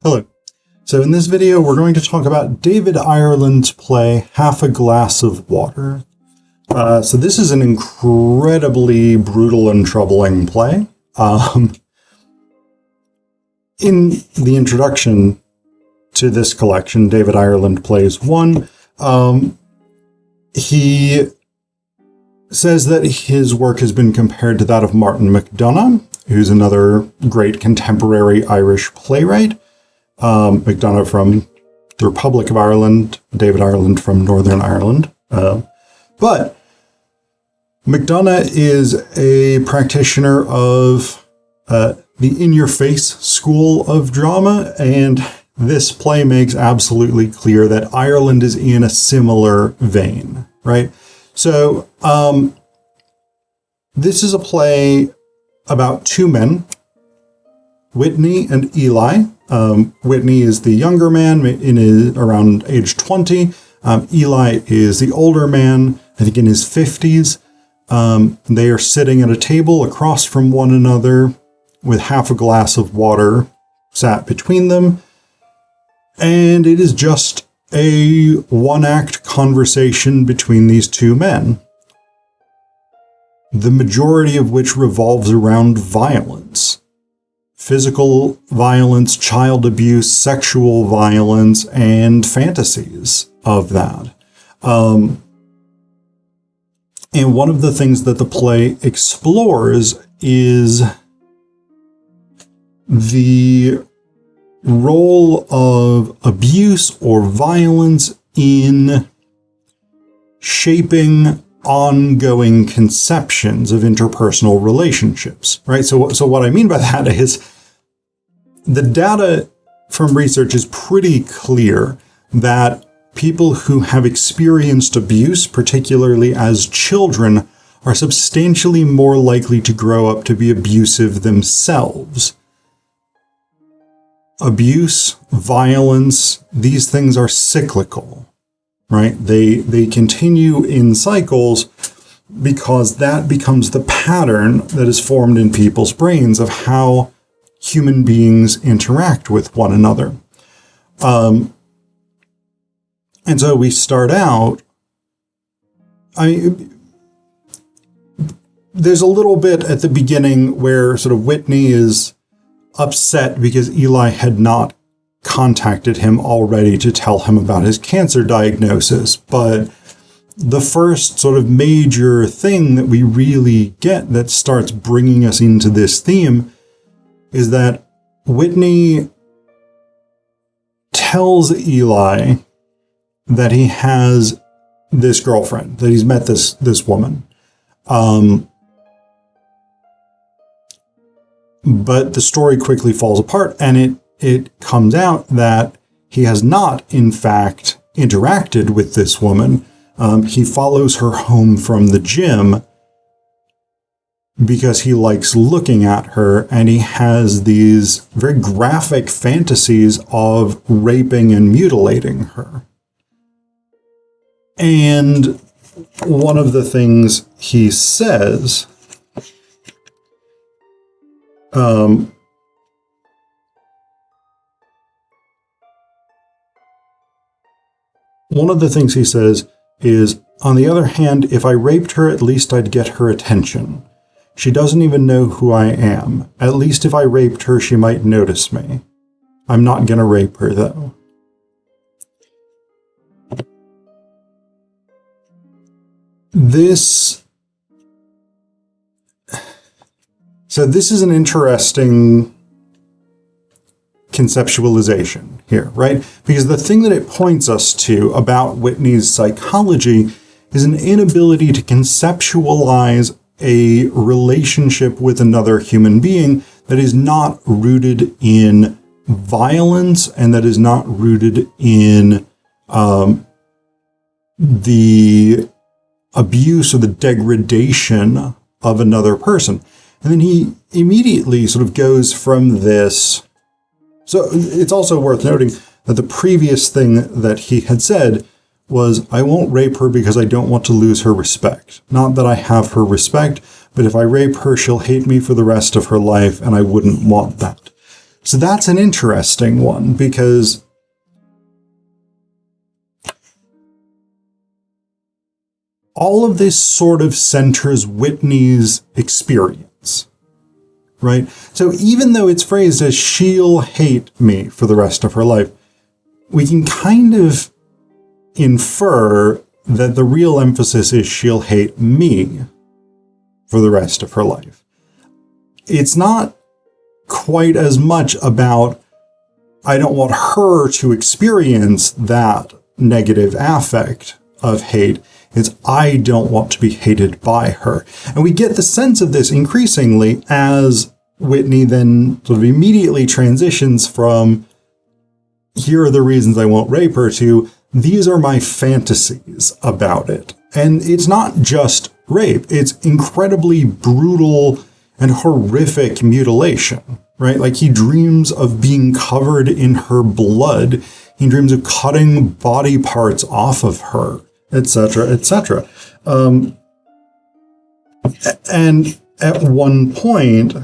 Hello. So in this video, we're going to talk about David Ireland's play, Half a Glass of Water. So this is an incredibly brutal and troubling play. In the introduction to this collection, David Ireland Plays 1, he says that his work has been compared to that of Martin McDonagh, who's another great contemporary Irish playwright. McDonagh from the Republic of Ireland, David Ireland from Northern Ireland. But McDonagh is a practitioner of the in-your-face school of drama, and this play makes absolutely clear that Ireland is in a similar vein, right? So this is a play about two men, Whitney and Eli. Whitney is the younger man, around age 20. Eli is the older man, I think in his 50s. They are sitting at a table across from one another with half a glass of water sat between them. And it is just a one-act conversation between these two men, the majority of which revolves around violence. Physical violence, child abuse, sexual violence, and fantasies of that. And one of the things that the play explores is the role of abuse or violence in shaping ongoing conceptions of interpersonal relationships, right? So what I mean by that is the data from research is pretty clear that people who have experienced abuse, particularly as children, are substantially more likely to grow up to be abusive themselves. Abuse, violence, these things are cyclical, right? They continue in cycles because that becomes the pattern that is formed in people's brains of how human beings interact with one another. And so we start out, there's a little bit at the beginning where sort of Whitney is upset because Eli had not contacted him already to tell him about his cancer diagnosis. But the first sort of major thing that we really get that starts bringing us into this theme is that Whitney tells Eli that he has this girlfriend, that he's met this woman. But the story quickly falls apart, and it comes out that he has not, in fact, interacted with this woman. He follows her home from the gym because he likes looking at her, and he has these very graphic fantasies of raping and mutilating her. And one of the things he says, is, on the other hand, if I raped her, at least I'd get her attention. She doesn't even know who I am. At least if I raped her, she might notice me. I'm not gonna rape her, though. This is an interesting conceptualization here, right? Because the thing that it points us to about Whitney's psychology is an inability to conceptualize a relationship with another human being that is not rooted in violence and that is not rooted in the abuse or the degradation of another person. And then he immediately sort of goes from this. So it's also worth noting that the previous thing that he had said was, I won't rape her because I don't want to lose her respect. Not that I have her respect, but if I rape her, she'll hate me for the rest of her life, and I wouldn't want that. So that's an interesting one, because all of this sort of centers Whitney's experience, right? So even though it's phrased as she'll hate me for the rest of her life, we can kind of infer that the real emphasis is she'll hate me for the rest of her life. It's not quite as much about, I don't want her to experience that negative affect of hate. It's, I don't want to be hated by her. And we get the sense of this increasingly as Whitney then sort of immediately transitions from, here are the reasons I won't rape her, to, these are my fantasies about it. And it's not just rape, it's incredibly brutal and horrific mutilation, right? Like, he dreams of being covered in her blood. He dreams of cutting body parts off of her, etc., etc. And at one point,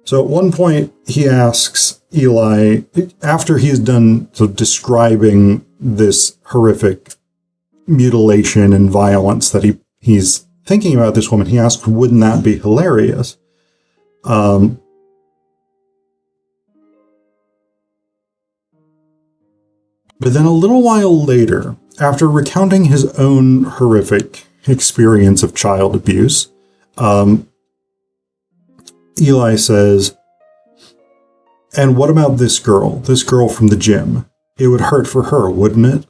So at one point, he asks Eli, after he's done sort of describing this horrific mutilation and violence that he's thinking about this woman, he asks, wouldn't that be hilarious? But then a little while later, after recounting his own horrific experience of child abuse, Eli says, and what about this girl from the gym? It would hurt for her, wouldn't it?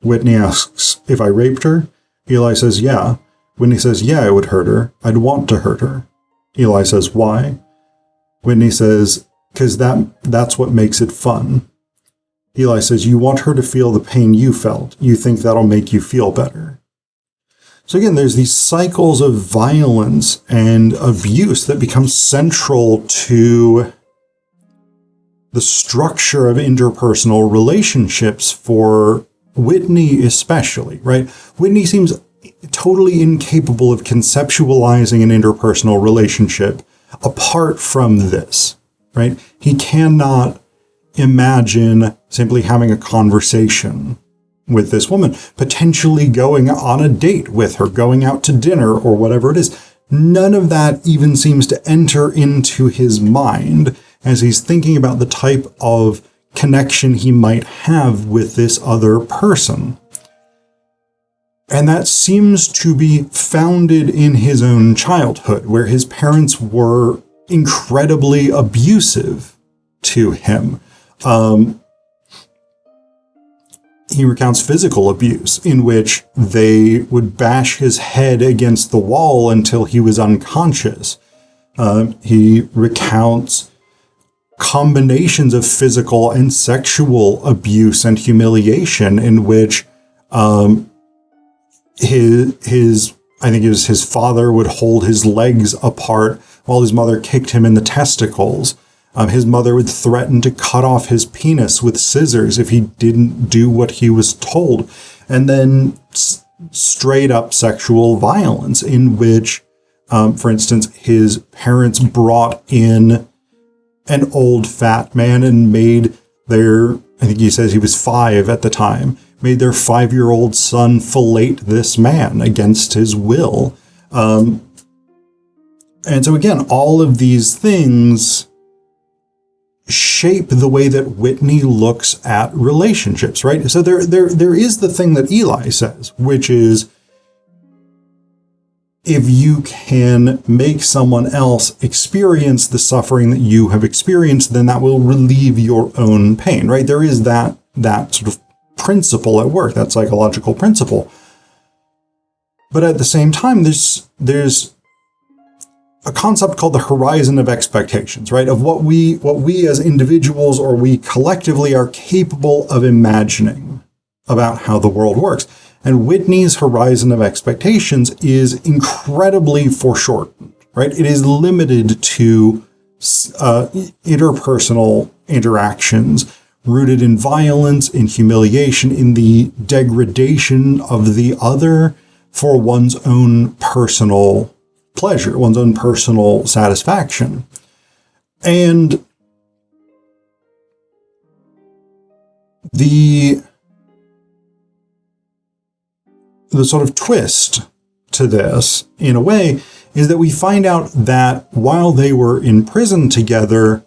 Whitney asks, if I raped her? Eli says, yeah. Whitney says, yeah, it would hurt her. I'd want to hurt her. Eli says, why? Whitney says, because that's what makes it fun. Eli says, you want her to feel the pain you felt. You think that'll make you feel better. So again, there's these cycles of violence and abuse that become central to the structure of interpersonal relationships for Whitney especially, right? Whitney seems totally incapable of conceptualizing an interpersonal relationship apart from this, right? He cannot imagine simply having a conversation with this woman, potentially going on a date with her, going out to dinner or whatever it is. None of that even seems to enter into his mind as he's thinking about the type of connection he might have with this other person. And that seems to be founded in his own childhood, where his parents were incredibly abusive to him. He recounts physical abuse, in which they would bash his head against the wall until he was unconscious. He recounts combinations of physical and sexual abuse and humiliation, in which his I think it was his father would hold his legs apart while his mother kicked him in the testicles. His mother would threaten to cut off his penis with scissors if he didn't do what he was told. And then straight up sexual violence, in which, for instance, his parents brought in an old fat man and made their, I think he says he was 5 at the time, made their 5-year-old son fillet this man against his will. And so again, all of these things shape the way that Whitney looks at relationships, right? So there is the thing that Eli says, which is, if you can make someone else experience the suffering that you have experienced, then that will relieve your own pain, right? There is that sort of principle at work, that psychological principle. But at the same time, there's a concept called the horizon of expectations, right? Of what we as individuals, or we collectively, are capable of imagining about how the world works. And Whitney's horizon of expectations is incredibly foreshortened, right? It is limited to interpersonal interactions rooted in violence, in humiliation, in the degradation of the other for one's own personal pleasure, one's own personal satisfaction. And the sort of twist to this, in a way, is that we find out that while they were in prison together,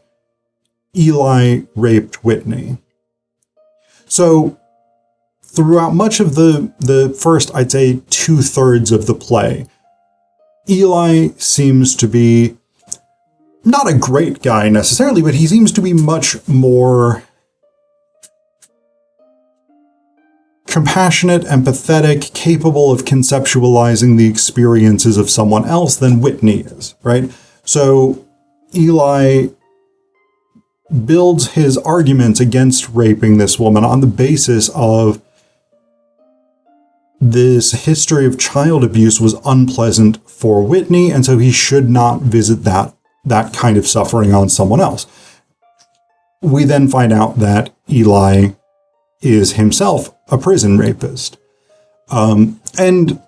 Eli raped Whitney. So throughout much of the first, I'd say, 2/3 of the play, Eli seems to be not a great guy necessarily, but he seems to be much more compassionate, empathetic, capable of conceptualizing the experiences of someone else than Whitney is, right? So Eli builds his arguments against raping this woman on the basis of this history of child abuse was unpleasant for Whitney, and so he should not visit that kind of suffering on someone else. We then find out that Eli is himself a prison rapist. And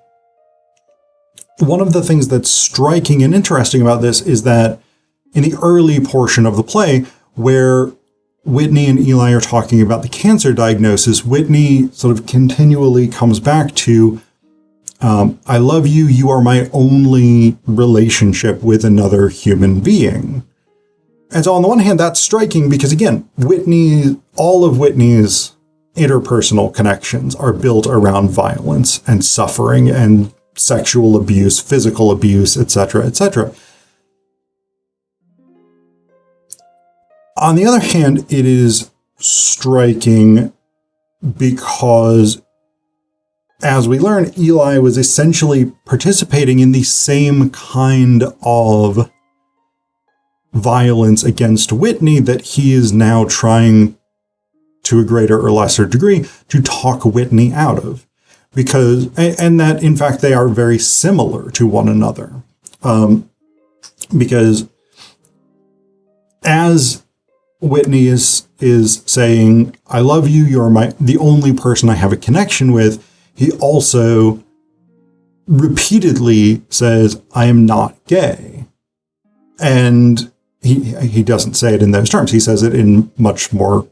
one of the things that's striking and interesting about this is that in the early portion of the play, where Whitney and Eli are talking about the cancer diagnosis, Whitney sort of continually comes back to, I love you, you are my only relationship with another human being. And so on the one hand, that's striking because, again, all of Whitney's interpersonal connections are built around violence and suffering and sexual abuse, physical abuse, etc., etc. On the other hand, it is striking because, as we learn, Eli was essentially participating in the same kind of violence against Whitney that he is now trying, to a greater or lesser degree, to talk Whitney out of. And that, in fact, they are very similar to one another. Because as Whitney is saying, I love you, you're the only person I have a connection with, he also repeatedly says, I am not gay. And he doesn't say it in those terms. He says it in much more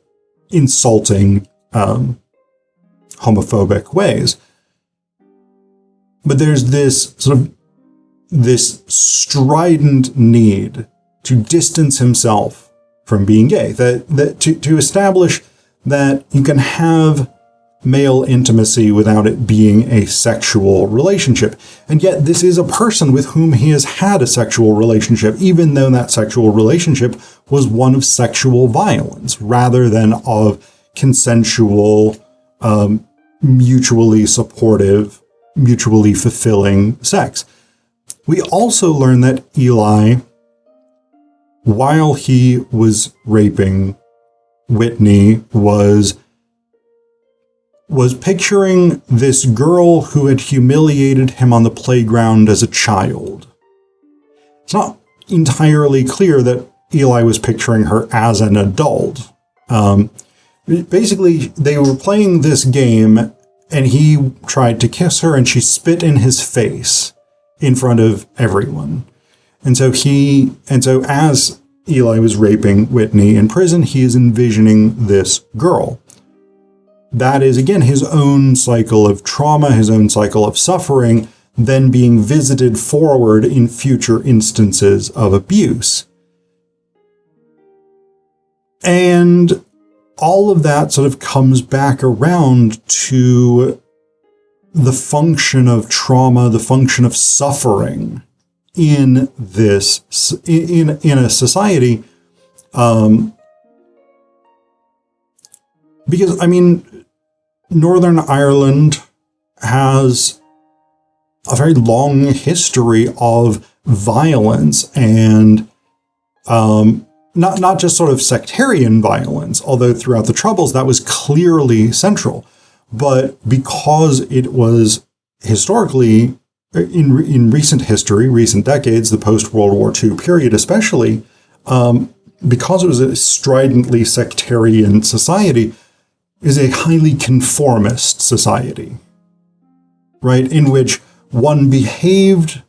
insulting, homophobic ways. But there's this strident need to distance himself from being gay, that to establish that you can have male intimacy without it being a sexual relationship. And yet this is a person with whom he has had a sexual relationship, even though that sexual relationship was one of sexual violence rather than of consensual, mutually supportive, mutually fulfilling sex. We also learn that Eli, while he was raping Whitney, was picturing this girl who had humiliated him on the playground as a child. It's not entirely clear that Eli was picturing her as an adult. Basically, they were playing this game, and he tried to kiss her, and she spit in his face in front of everyone. And so as Eli was raping Whitney in prison, he is envisioning this girl. That is, again, his own cycle of trauma, his own cycle of suffering, then being visited forward in future instances of abuse. And all of that sort of comes back around to the function of trauma, the function of suffering in this, in a society. Because, I mean, Northern Ireland has a very long history of violence and not just sort of sectarian violence, although throughout the Troubles that was clearly central, but because it was historically in recent history, recent decades, the post-World War II period especially, because it was a stridently sectarian society, is a highly conformist society, right? In which one behaved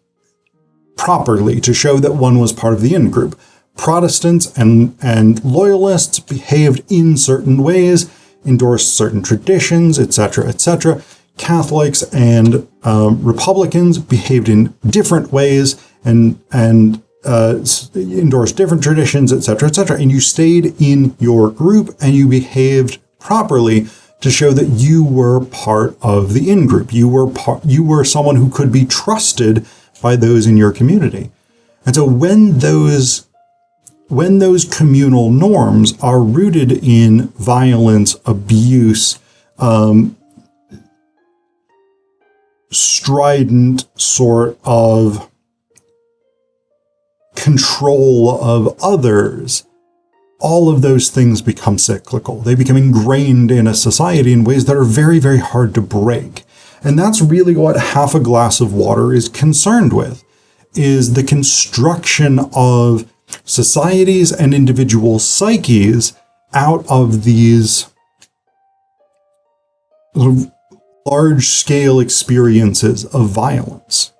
properly to show that one was part of the in-group. Protestants and loyalists behaved in certain ways, endorsed certain traditions, etc., etc. Catholics and Republicans behaved in different ways and endorsed different traditions, etc., etc. And you stayed in your group and you behaved properly to show that you were part of the in-group. You were someone who could be trusted by those in your community. And so when those communal norms are rooted in violence, abuse, strident sort of control of others, all of those things become cyclical. They become ingrained in a society in ways that are very, very hard to break. And that's really what Half a Glass of Water is concerned with, is the construction of societies and individual psyches out of these large-scale experiences of violence.